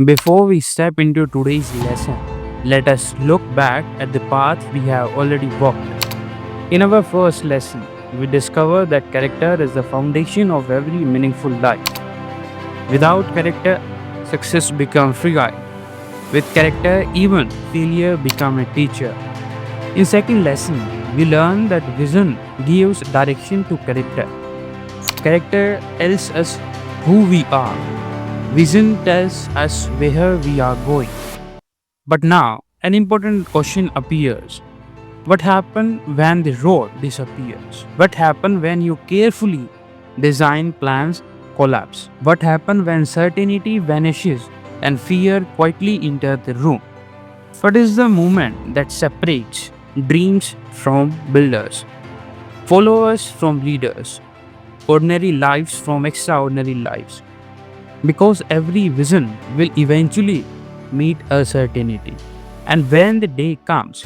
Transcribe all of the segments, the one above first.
Before we step into today's lesson, let us look back at the path we have already walked. In our first lesson, we discovered that character is the foundation of every meaningful life. Without character, success becomes fragile. With character, even failure becomes a teacher. In second lesson, we learn that vision gives direction to character. Character tells us who we are. Vision tells us where we are going. But now, an important question appears. What happens when the road disappears? What happens when you carefully design plans collapse? What happens when certainty vanishes and fear quietly enters the room? What is the moment that separates dreams from builders, followers from leaders, ordinary lives from extraordinary lives? Because every vision will eventually meet uncertainty. And when the day comes,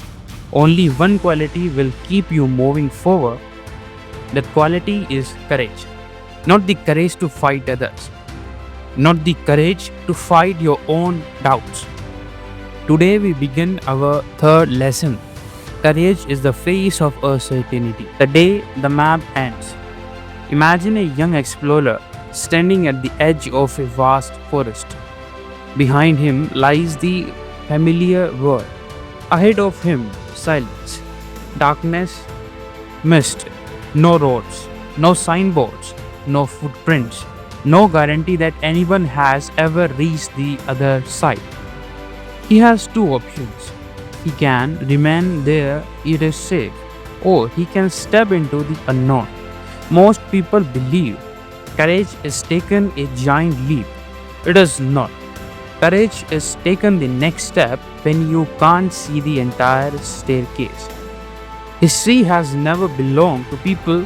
only one quality will keep you moving forward. That quality is courage. Not the courage to fight others, not the courage to fight your own doubts. Today we begin our third lesson. Courage is the face of uncertainty. The day the map ends. Imagine a young explorer standing at the edge of a vast forest. Behind him lies the familiar world. Ahead of him, silence, darkness, mist, no roads, no signboards, no footprints, no guarantee that anyone has ever reached the other side. He has two options. He can remain there, it is safe, or he can step into the unknown. Most people believe courage is taken a giant leap. It is not. Courage is taken the next step when you can't see the entire staircase. History has never belonged to people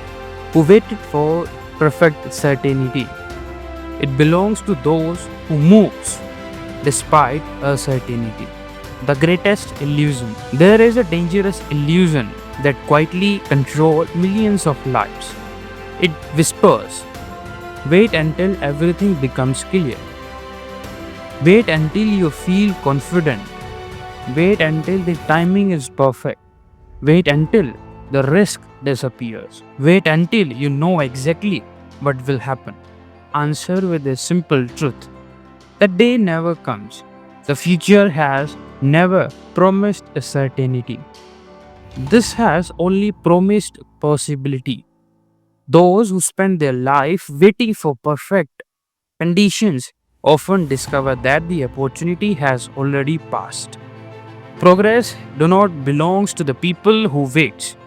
who waited for perfect certainty. It belongs to those who moves despite uncertainty. The greatest illusion. There is a dangerous illusion that quietly controls millions of lives. It whispers, wait until everything becomes clear. Wait until you feel confident. Wait until the timing is perfect. Wait until the risk disappears. Wait until you know exactly what will happen. Answer with a simple truth. The day never comes. The future has never promised a certainty. This has only promised possibility. Those who spend their life waiting for perfect conditions often discover that the opportunity has already passed. Progress do not belongs to the people who waits.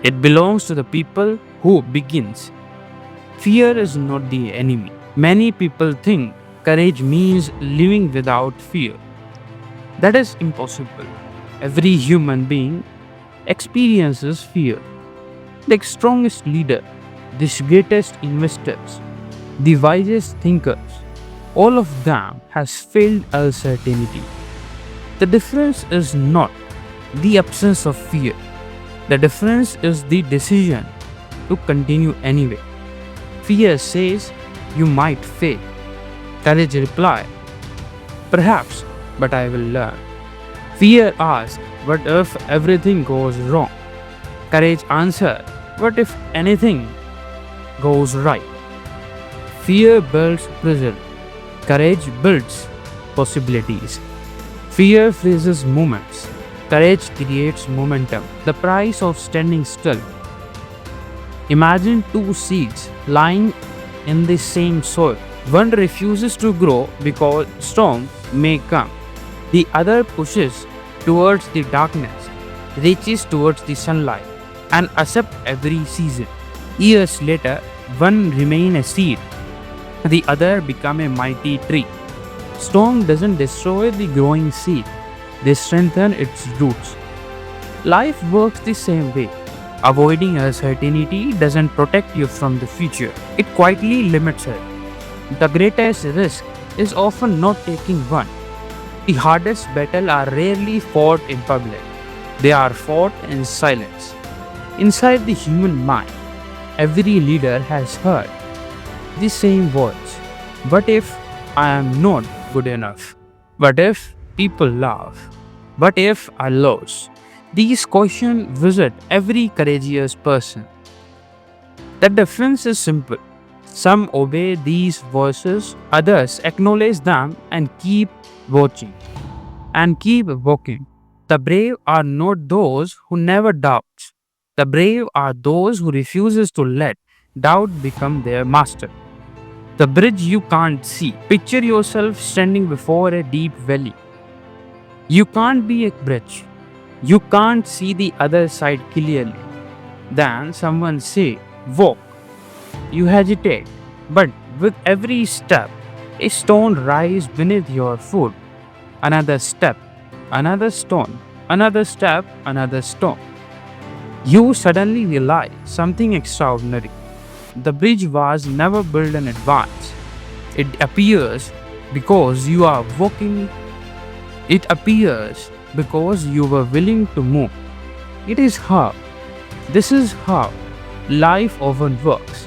It belongs to the people who begins. Fear is not the enemy. Many people think courage means living without fear. That is impossible. Every human being experiences fear. The strongest leader, the greatest investors, the wisest thinkers, all of them has failed uncertainty. The difference is not the absence of fear. The difference is the decision to continue anyway. Fear says you might fail. Courage replies, perhaps, but I will learn. Fear asks, what if everything goes wrong? Courage answers, what if anything goes right? Fear builds prison. Courage builds possibilities. Fear freezes moments. Courage creates momentum. The price of standing still. Imagine two seeds lying in the same soil. One refuses to grow because storm may come. The other pushes towards the darkness, reaches towards the sunlight, and accepts every season. Years later, one remains a seed, the other becomes a mighty tree. Storm doesn't destroy the growing seed, they strengthen its roots. Life works the same way. Avoiding uncertainty doesn't protect you from the future, it quietly limits it. The greatest risk is often not taking one. The hardest battles are rarely fought in public, they are fought in silence. Inside the human mind, every leader has heard the same words. What if I am not good enough? What if people laugh? What if I lose? These questions visit every courageous person. The difference is simple. Some obey these voices, others acknowledge them and keep watching and keep walking. The brave are not those who never doubt. The brave are those who refuses to let doubt become their master. The bridge you can't see. Picture yourself standing before a deep valley. You can't be a bridge. You can't see the other side clearly. Then someone say, walk. You hesitate, but with every step, a stone rises beneath your foot. Another step, another stone, another step, another stone. You suddenly realize something extraordinary. The bridge was never built in advance. It appears because you are walking. It appears because you were willing to move. It is how. This is how life often works.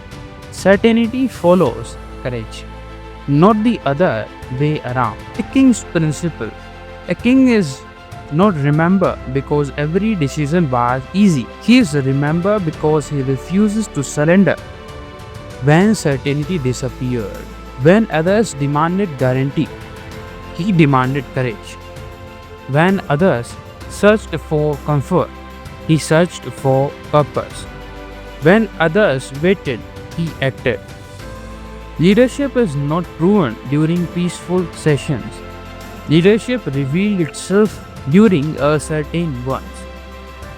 Certainty follows courage, not the other way around. A king's principle. A king is not remembered because every decision was easy. He is remembered because he refuses to surrender. When certainty disappeared, when others demanded guarantee, he demanded courage. When others searched for comfort, he searched for purpose. When others waited, he acted. Leadership is not proven during peaceful sessions. Leadership revealed itself during uncertain ones.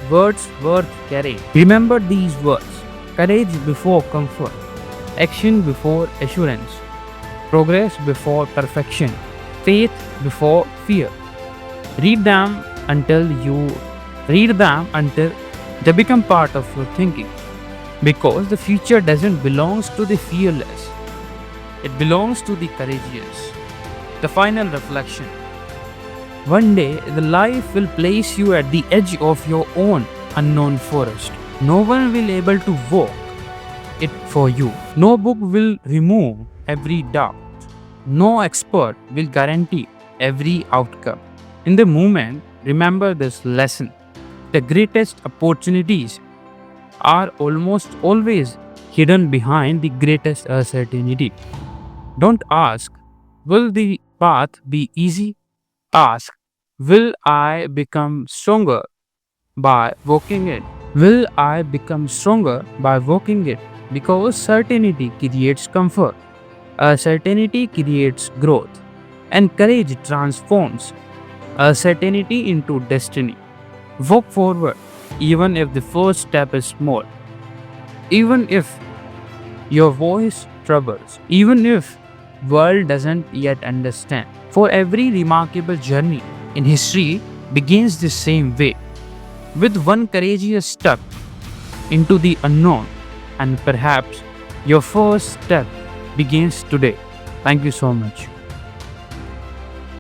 Words worth carrying. Remember these words: courage before comfort, action before assurance, progress before perfection, faith before fear. Read them until you read them until they become part of your thinking. Because the future doesn't belong to the fearless, it belongs to the courageous. The final reflection. One day, the life will place you at the edge of your own unknown forest. No one will able to walk it for you. No book will remove every doubt. No expert will guarantee every outcome. In the moment, remember this lesson. The greatest opportunities are almost always hidden behind the greatest uncertainty. Don't ask, will the path be easy? Ask, will I become stronger by walking it? Will I become stronger by walking it? Because certainty creates comfort, uncertainty creates growth, and courage transforms uncertainty into destiny. Walk forward, even if the first step is small, even if your voice troubles, even if world doesn't yet understand. For every remarkable journey in history begins the same way, with one courageous step into the unknown, and perhaps your first step begins today. Thank you so much.